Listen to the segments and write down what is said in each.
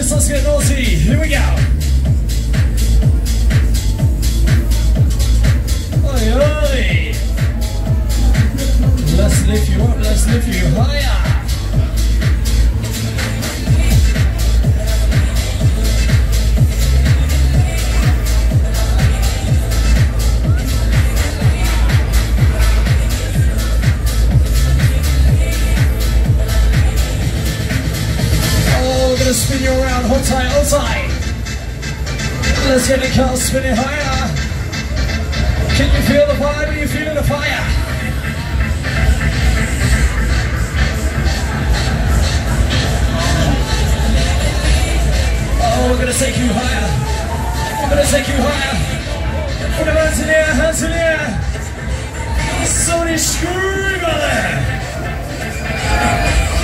dance, let's get naughty. Here we go. Oi, oi. Let's lift you up, let's lift you higher. Spin you around, hold tight, hold tight. Let's get the car spinning higher. Can you feel the vibe? Are you feeling the fire? Oh, we're gonna take you higher. We're gonna take you higher. Put the hands in the air, hands in the air. Somebody scream out there.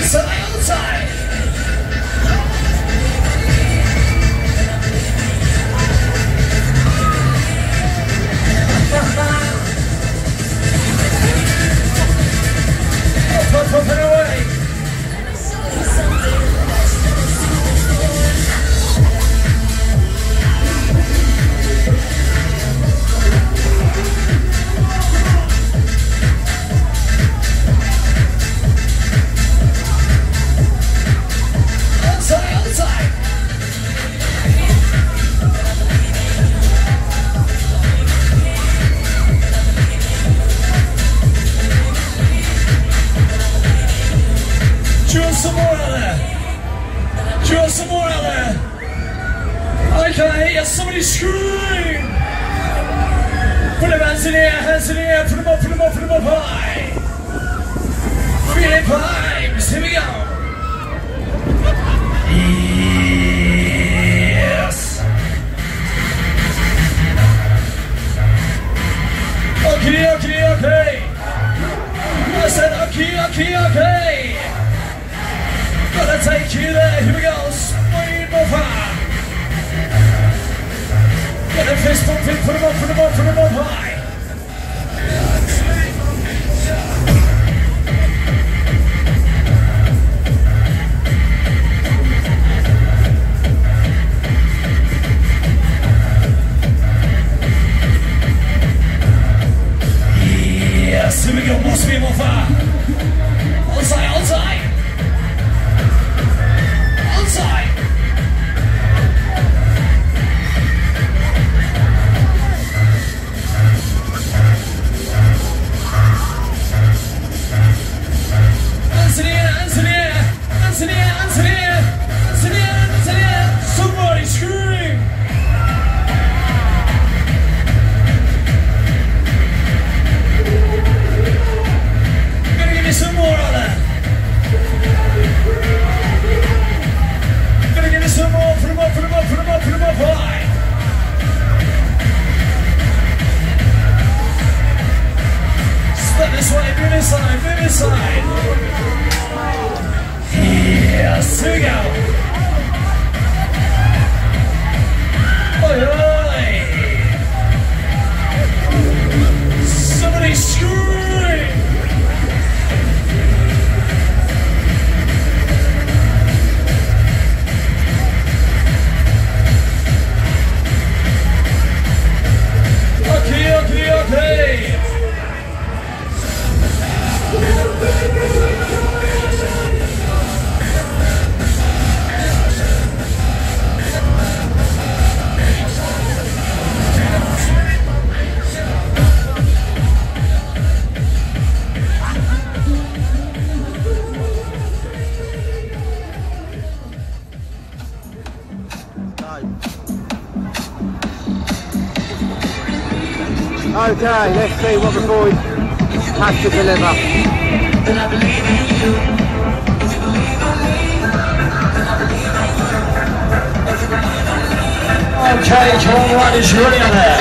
So outside. Up and away. Outside, outside. Do you want some more out there? Do you want some more out there? I can't hear somebody scream! Put them hands in the air, hands in the air, put them up, put them up, put them up high! Feeling vibes, here we go! Yes! Okay, okay, okay! I said okay, okay, okay! Gonna take you there, here we go, swing over! Get the fist pumping, put them up, put them up, put them up high! Yes, here we go, more speed, more fire! Outside, outside! Outside! Hands in the air, hands in the air, hands in the air, hands in the air, hands in the air, hands in the air. Somebody scream! I'm gonna give you some more of that. Gonna give you some more, put them up, put them up, put them up, put them up high. Step this way, move this side, move this side. Yes, here we go. Oi, oi. Somebody scream. Okay, okay, okay. Okay, let's see what the boys have to deliver. Okay, come on, right, is ready on there.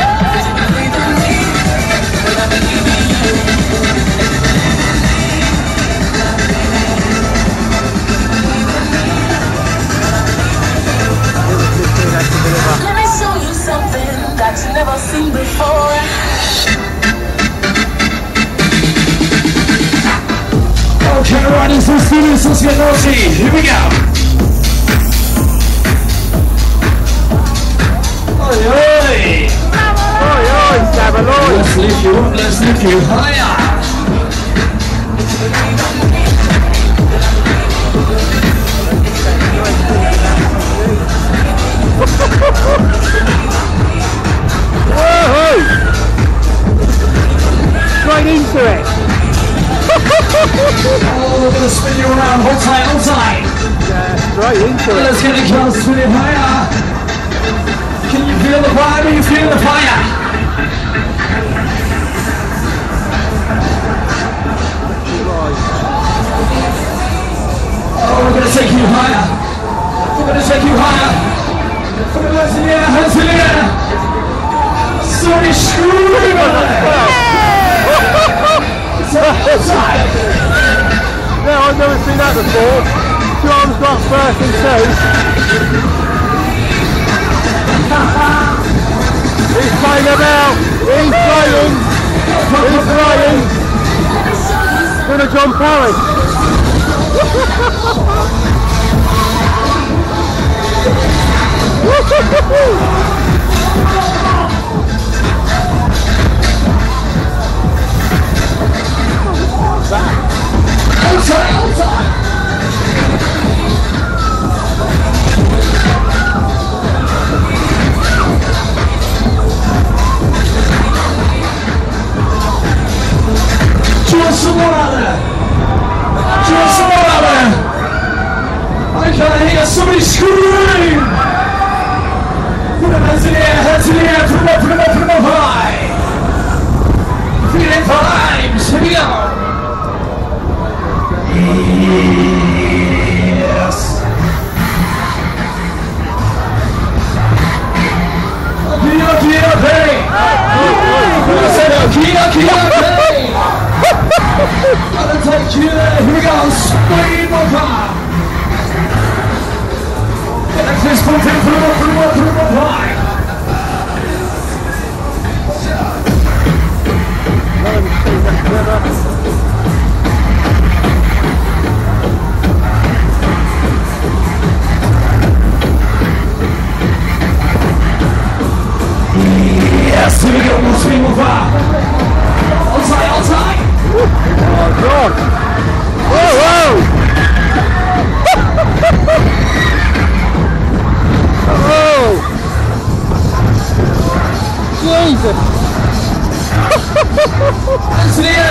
Let me show you something that you never seen before. Okay, right, it's so serious, let's get naughty. Here we go. Let's lift you higher. Whoa! Straight into it. Oh, we're gonna spin you around. Hold tight, hold tight. Yeah, straight into it. Let's get the girls spinning higher. Can you feel the vibe? Are you feeling the fire? Oh, we're gonna take you higher. We're gonna take you higher. Put your hands in the air, hands in the air. Somebody scream on it. No, I've never seen that before. Two arms got first and two. He's playing about. He's playing. He's playing. Gonna John Parry. Outside. Just some more out there. Just some more out there. I can't hear somebody scream. Put them hands in the air, hands in the air. Put them up, put them up, put them up high. Feeling vibes. Here we go. Yes. Okay. Okay. I'll take you there. Here we go. Speed more car. Get this foot in. Put him up high. Yes, here we go. More speed, more car. Outside. Oh God! Whoa! Oh! Jesus! Hands in the air!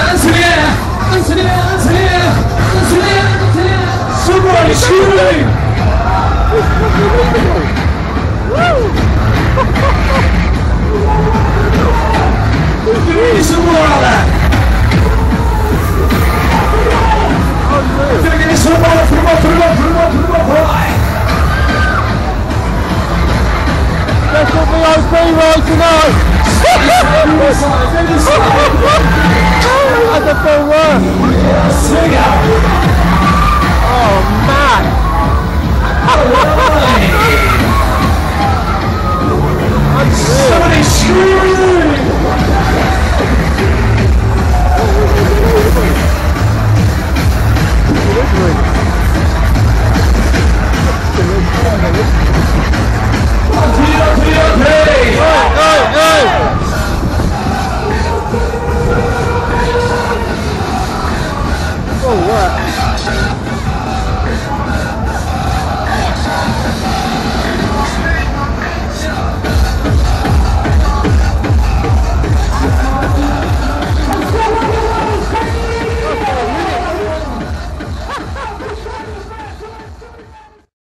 Somebody screaming! Some more out there! Gonna give me some more, put them up high. That's what the OP right tonight! That's a full work! Yes, here we go! Oh man! Somebody screaming!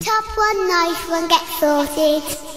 Top one, nice one, get sorted.